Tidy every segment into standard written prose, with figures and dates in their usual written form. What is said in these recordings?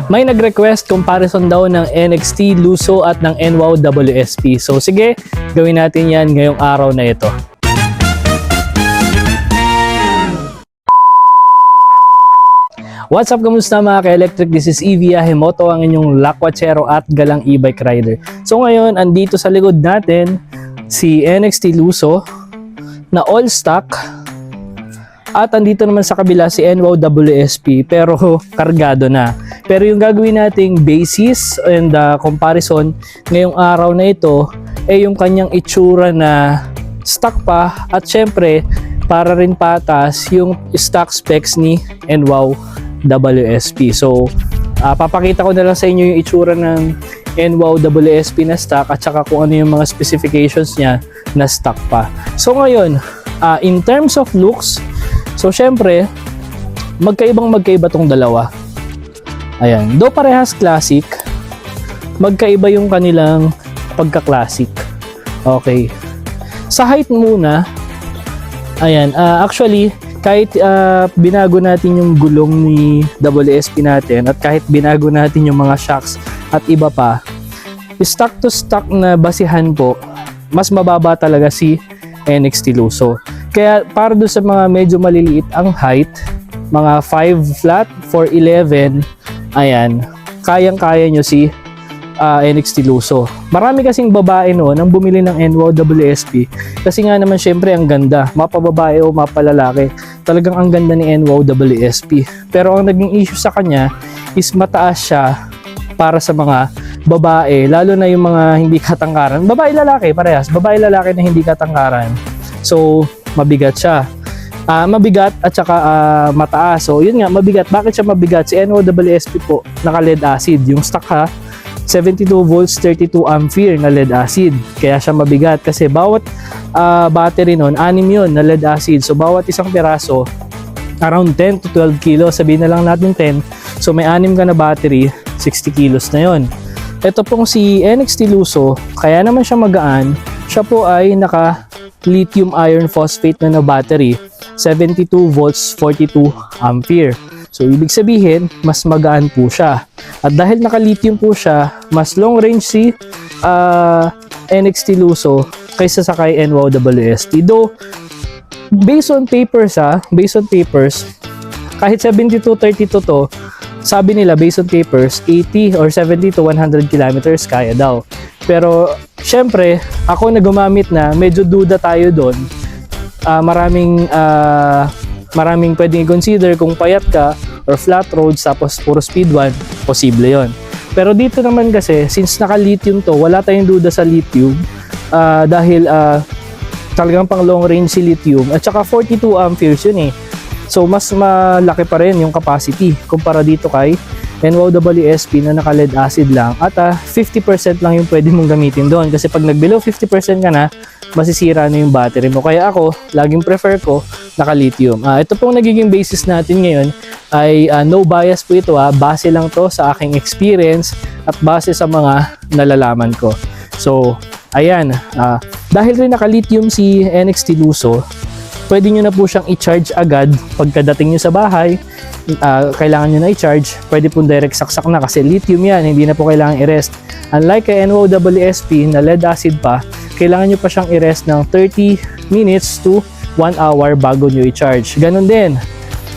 May nag-request comparison daw ng NXT Lusso at ng NWOW WSP. So sige, gawin natin yan ngayong araw na ito. What's up, kamusta mga ka-electric? This is Evia Himoto, ang inyong lakwachero at galang e-bike rider. So ngayon, andito sa likod natin si NXT Lusso na all stock. At andito naman sa kabila si NWOW WSP pero kargado na. Pero yung gagawin nating basis and comparison ngayong araw na ito ay yung kanyang itsura na stock pa at syempre para rin patas yung stock specs ni NWOW WSP. So papakita ko na lang sa inyo yung itsura ng NWOW WSP na stock at saka kung ano yung mga specifications niya na stock pa. So ngayon, in terms of looks, so syempre, magkaiba tong dalawa. Ayan, do parehas classic, magkaiba yung kanilang pagka-classic. Okay. Sa height muna, ayan, actually, kahit binago natin yung gulong ni WSP natin at kahit binago natin yung mga shocks at iba pa, stock to stock na basihan po, mas mababa talaga si NXT Lusso. Kaya para doon sa mga medyo maliliit ang height, mga 5 flat, 4'11", ayan, kayang-kaya nyo si NXT Lusso. Marami kasing babae noon ang bumili ng NWOW WSP kasi nga naman syempre ang ganda, mapababae o mapalalaki. Talagang ang ganda ni NWOW WSP. Pero ang naging issue sa kanya is mataas siya para sa mga babae, lalo na yung mga hindi katangkaran. Babae-lalaki, parehas. Babae-lalaki na hindi katangkaran. So, mabigat siya. Mabigat at saka mataas. So, yun nga, mabigat. Bakit siya mabigat? Si NWOW WSP po, naka lead acid. Yung stock ha, 72 volts, 32 ampere na lead acid. Kaya siya mabigat kasi bawat battery nun, 6 yun na lead acid. So, bawat isang piraso, around 10 to 12 kilos. Sabihin na lang natin 10. So, may 6 ka na battery, 60 kilos na yun. Ito pong si NXT Lusso, kaya naman siya magaan. Siya po ay naka lithium iron phosphate na battery, 72 volts, 42 ampere. So, ibig sabihin, mas magaan po siya. At dahil naka-lithium po siya, mas long range si NXT Lusso kaysa sa kay NWOW WSP. Though, based on papers, kahit 72-32 to, sabi nila based on papers, 80 or 70 to 100 kilometers kaya daw. Pero, syempre, ako na gumamit na, medyo duda tayo doon. Maraming pwedeng i-consider kung payat ka or flat roads tapos puro speed 1, posible yon. Pero dito naman kasi, since naka-lithium to, wala tayong duda sa lithium dahil talagang pang long range si lithium at saka 42 amperes yun eh. So, mas malaki pa rin yung capacity kumpara dito kay NWOW WSP na naka lead acid lang at 50% lang yung pwede mong gamitin doon kasi pag nag-below 50% ka na, masisira na yung battery mo. Kaya ako, laging prefer ko naka-lithium. Ito pong nagiging basis natin ngayon ay no bias po ito. Base lang to sa aking experience at base sa mga nalalaman ko. So, ayan. Dahil rin naka-lithium si NXT Lusso, pwede nyo na po siyang i-charge agad pagkadating nyo sa bahay. Kailangan nyo na i-charge, pwede po direct saksak na kasi lithium yan, hindi na po kailangan i-rest. Unlike kay NWOW WSP na lead acid pa, kailangan nyo pa siyang i-rest ng 30 minutes to 1 hour bago nyo i-charge. Ganon din,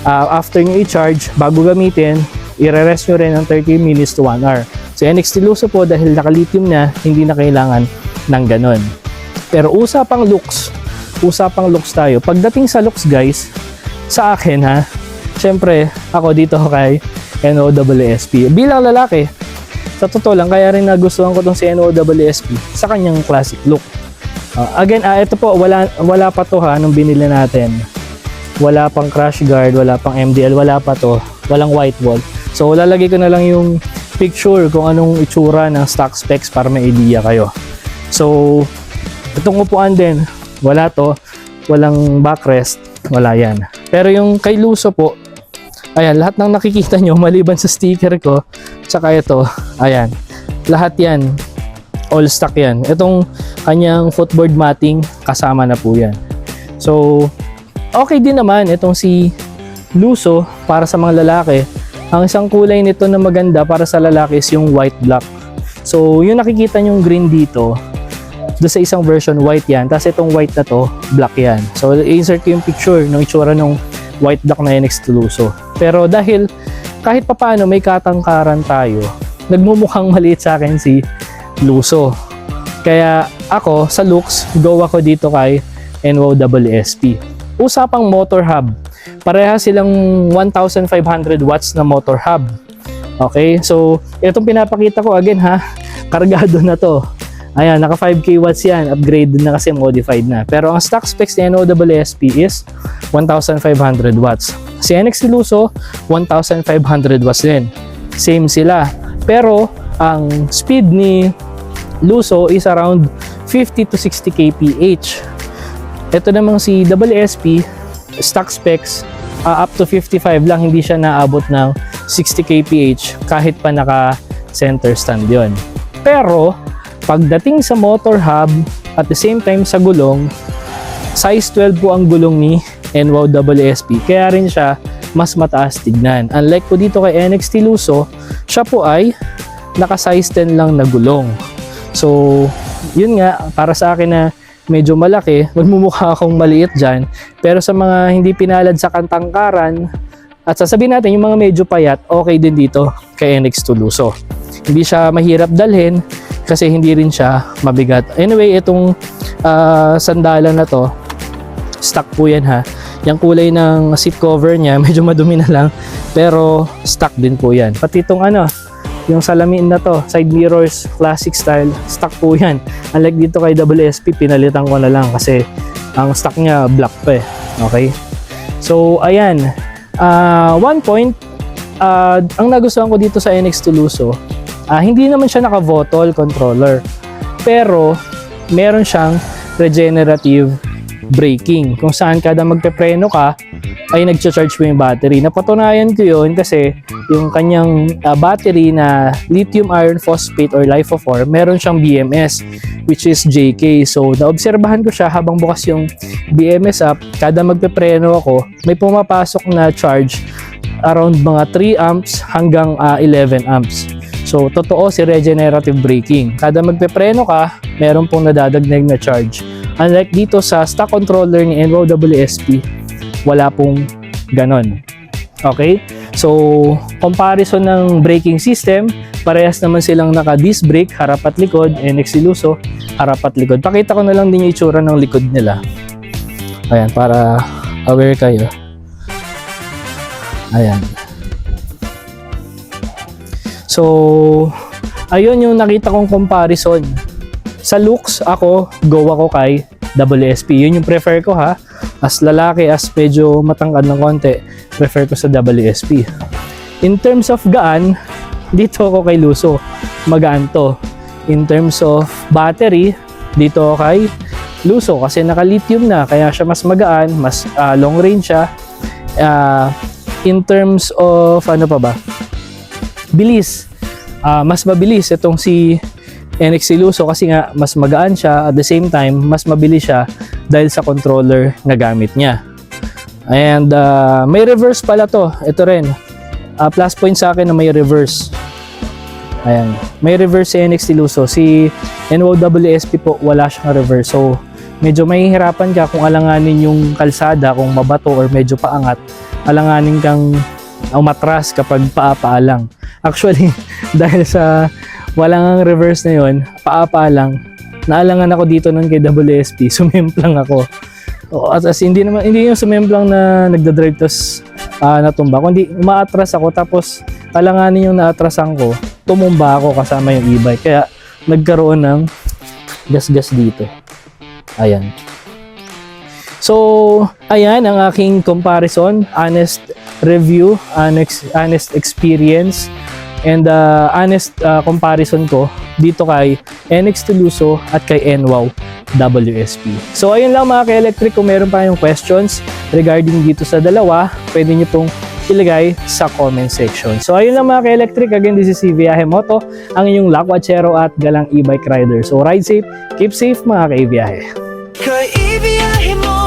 after nyo i-charge, bago gamitin, i-rest nyo rin ng 30 minutes to 1 hour. So NXT Lusso po, dahil naka-lithium na, hindi na kailangan ng ganon. Pero usapang looks tayo. Pagdating sa looks guys, sa akin ha, syempre ako dito kay NWOW WSP. Bilang lalaki, sa totoo lang, kaya rin nagustuhan ko tong si NWOW WSP sa kanyang classic look. Again, ito po, wala pa to ha, nung binili natin. Wala pang crash guard, wala pang MDL, wala pa to. Walang white wall. So, lalagay ko na lang yung picture kung anong itsura ng stock specs para may idea kayo. So, itong upuan din, wala to, walang backrest, wala yan. Pero yung kay Lusso po, ayan, lahat ng nakikita nyo maliban sa sticker ko, tsaka ito, ayan, lahat yan, all stock yan. Itong kanyang footboard matting, kasama na po yan. So, okay din naman itong si Lusso para sa mga lalaki. Ang isang kulay nito na maganda para sa lalaki is yung white black. So, yung nakikita nyong green dito, doon sa isang version white yan, tapos itong white na to, black yan. So, insert ko yung picture ng itsura ng white black na NX Luso. Pero dahil kahit papaano may katangkaran tayo, nagmumukhang maliit sa akin si Luso. Kaya ako, sa looks, go ako dito kay NWSP. Usapang motor hub. Pareha silang 1,500 watts na motor hub. Okay, so itong pinapakita ko again ha, kargado na to. Ayan, naka 5k watts yan, upgraded na kasi modified na. Pero ang stock specs ni NWSP is 1,500 watts. Si NX Luso, 1,500 watts din. Same sila. Pero ang speed ni Luso is around 50 to 60 kph. Ito namang si WSP, stock specs, up to 55 lang, hindi siya naabot ng 60 kph kahit pa naka center stand yon. Pero pagdating sa motor hub at the same time sa gulong, size 12 po ang gulong ni NWSP, kaya rin siya mas mataas tignan. Unlike po dito kay NXT Luso, siya po ay naka size 10 lang na gulong. So yun nga, para sa akin na medyo malaki, magmumukha akong maliit dyan. Pero sa mga hindi pinalad sa katangkaran, at sasabihin natin yung mga medyo payat, okay din dito kay NX Luso. Hindi siya mahirap dalhin kasi hindi rin siya mabigat. Anyway, itong sandalan na to, stock po yan ha. Yung kulay ng seat cover niya, medyo madumi na lang, pero stock din po yan. Pati itong yung salamin na to, side mirrors, classic style, stock po yan. Unlike dito kay WSP, pinalitan ko na lang kasi ang stock niya black pa eh. Okay? So, ayan. One point, ang nagustuhan ko dito sa NX Luso, hindi naman siya naka-VOTOL controller. Pero, meron siyang regenerative braking. Kung saan kada magpepreno ka, ay nag-charge mo yung battery. Napatunayan ko yun kasi yung kanyang battery na lithium iron phosphate or LiFePO4, meron siyang BMS, which is JK. So, naobserbahan ko siya habang bukas yung BMS up, kada magpepreno ako, may pumapasok na charge around mga 3 amps hanggang 11 amps. So, totoo si regenerative braking. Kada magpepreno ka, meron pong nadadagdag na charge. Unlike dito sa stock controller ni NWSP, wala pong ganon. Okay? So, comparison ng braking system, parehas naman silang naka-disc brake, harap at likod, NX Luso, harap at likod. Pakita ko na lang din yung itsura ng likod nila. Ayan, para aware kayo. Ayan. So, ayun yung nakita kong comparison. Sa looks, go ako kay WSP. Yun yung prefer ko ha. As lalaki, as medyo matangkad ng konti, prefer ko sa WSP. In terms of gaan, dito ako kay Luso. Magaan to. In terms of battery, dito ako kay Luso kasi naka-lithium na, kaya siya mas magaan, mas long range siya. In terms of, bilis. Mas mabilis itong si NX Luso kasi nga mas magaan siya, at the same time mas mabilis siya dahil sa controller na gamit niya. And may reverse pala to. Ito rin plus point sa akin na may reverse. Ayan, may reverse si NX Luso. Si NWSP po wala siyang reverse, so medyo mahihirapan ka kung alanganin yung kalsada, kung mabato or medyo paangat, alanganin kang umatras kapag paa lang. Actually dahil sa walang reverse na yun, paa lang, naalangan ako dito nun kay WSP, sumemplang ako. As hindi yung sumemplang na nagdadrive tapos natumba, kundi umaatras ako tapos alanganin yung naatrasan ko, tumumba ako kasama yung e-bike, kaya nagkaroon ng gas-gas dito. Ayan. So, ayan ang aking comparison, honest review, honest experience, and honest comparison ko dito kay NX Luso at kay NWSP. So ayun lang mga ka-electric, kung meron pa kayong questions regarding dito sa dalawa, pwede nyo pong ilagay sa comment section. So ayun lang mga ka-electric, again this is si Viaje Moto, ang inyong lakwachero at galang e-bike rider. So ride safe, keep safe mga ka-Viaje. Kay Viaje Moto.